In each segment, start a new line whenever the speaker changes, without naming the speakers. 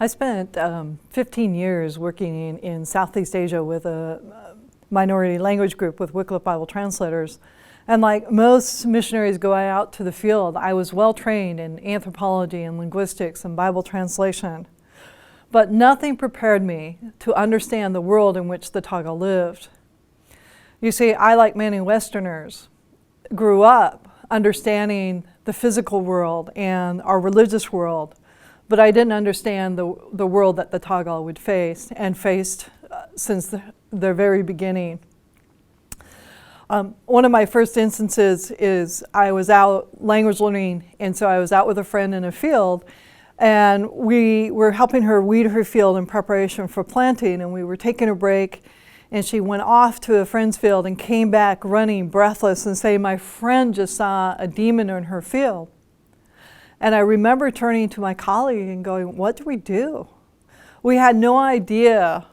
I spent 15 years working in Southeast Asia with a minority language group with Wycliffe Bible translators. And like most missionaries go out to the field, I was well trained in anthropology and linguistics and Bible translation. But nothing prepared me to understand the world in which the Tagal lived. You see, I, like many Westerners, grew up understanding the physical world and our religious world, but I didn't understand the world that the Tagal would face and faced since their very beginning. One of my first instances is I was out language learning, and so I was out with a friend in a field, and we were helping her weed her field in preparation for planting, and we were taking a break, and she went off to a friend's field and came back running breathless and saying, "My friend just saw a demon in her field." And I remember turning to my colleague and going, "What do we do?" We had no idea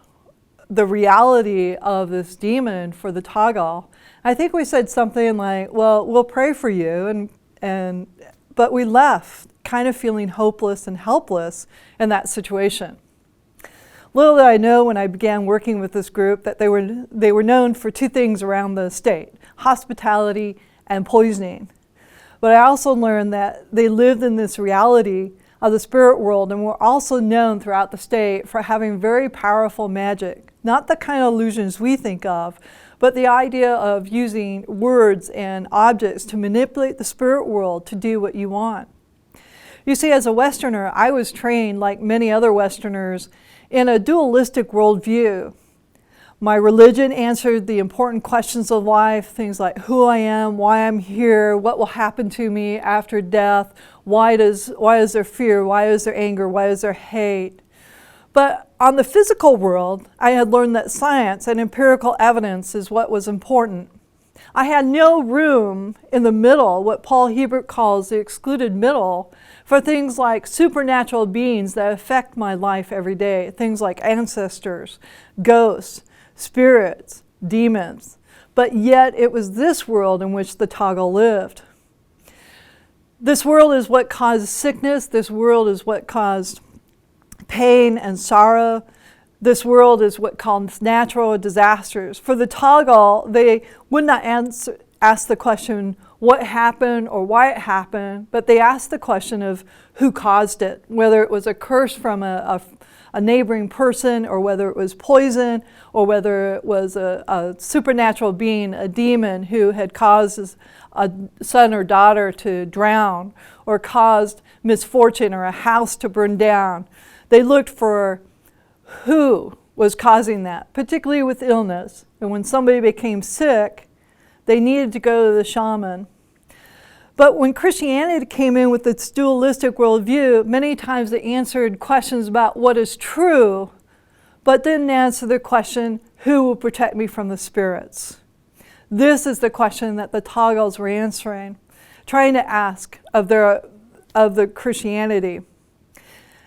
the reality of this demon for the Tagal. I think we said something like, "Well, we'll pray for you," but we left kind of feeling hopeless and helpless in that situation. Little did I know when I began working with this group that they were known for two things around the state: hospitality and poisoning. But I also learned that they lived in this reality of the spirit world and were also known throughout the state for having very powerful magic. Not the kind of illusions we think of, but the idea of using words and objects to manipulate the spirit world to do what you want. You see, as a Westerner, I was trained, like many other Westerners, in a dualistic worldview. My religion answered the important questions of life, things like who I am, why I'm here, what will happen to me after death, why is there fear, why is there anger, why is there hate. But on the physical world, I had learned that science and empirical evidence is what was important. I had no room in the middle, what Paul Hebert calls the excluded middle, for things like supernatural beings that affect my life every day, things like ancestors, ghosts, spirits, demons. But yet it was this world in which the Tagal lived. This world is what caused sickness. This world is what caused pain and sorrow. This world is what caused natural disasters. For the Tagal, they would not ask the question what happened or why it happened, but they asked the question of who caused it, whether it was a curse from a neighboring person, or whether it was poison, or whether it was a supernatural being, a demon who had caused a son or daughter to drown, or caused misfortune or a house to burn down. They looked for who was causing that, particularly with illness. And when somebody became sick, they needed to go to the shaman. But when Christianity came in with its dualistic worldview, many times they answered questions about what is true, but didn't answer the question, who will protect me from the spirits? This is the question that the Tagals were answering, trying to ask of the Christianity.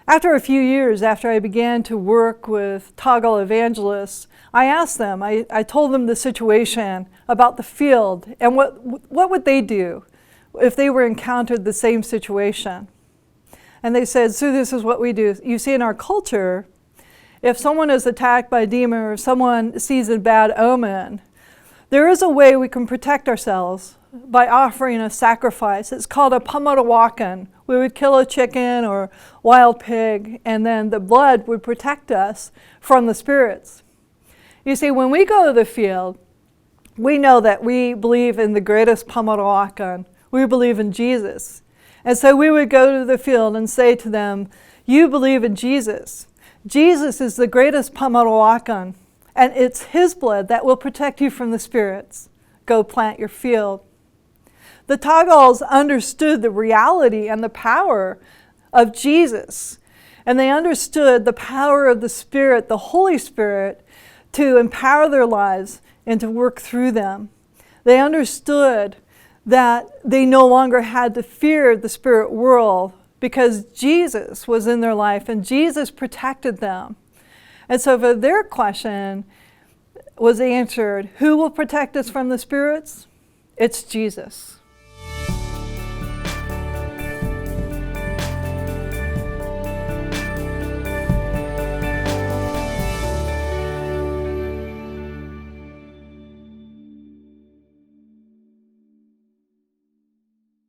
After a few years, after I began to work with Tagal evangelists, I asked them, I told them the situation about the field and what would they do if they were encountered the same situation. And they said, "So this is what we do. You see, in our culture, if someone is attacked by a demon or someone sees a bad omen, there is a way we can protect ourselves by offering a sacrifice. It's called a pamarawakan. We would kill a chicken or wild pig, and then the blood would protect us from the spirits." You see, when we go to the field, we know that we believe in the greatest pamarawakan. We believe in Jesus. And so we would go to the field and say to them, "You believe in Jesus. Jesus is the greatest pamarawakan, and it's his blood that will protect you from the spirits. Go plant your field." The Tagals understood the reality and the power of Jesus, and they understood the power of the Spirit, the Holy Spirit, to empower their lives and to work through them. They understood that they no longer had to fear the spirit world because Jesus was in their life and Jesus protected them. And so for their question was answered, who will protect us from the spirits? It's Jesus.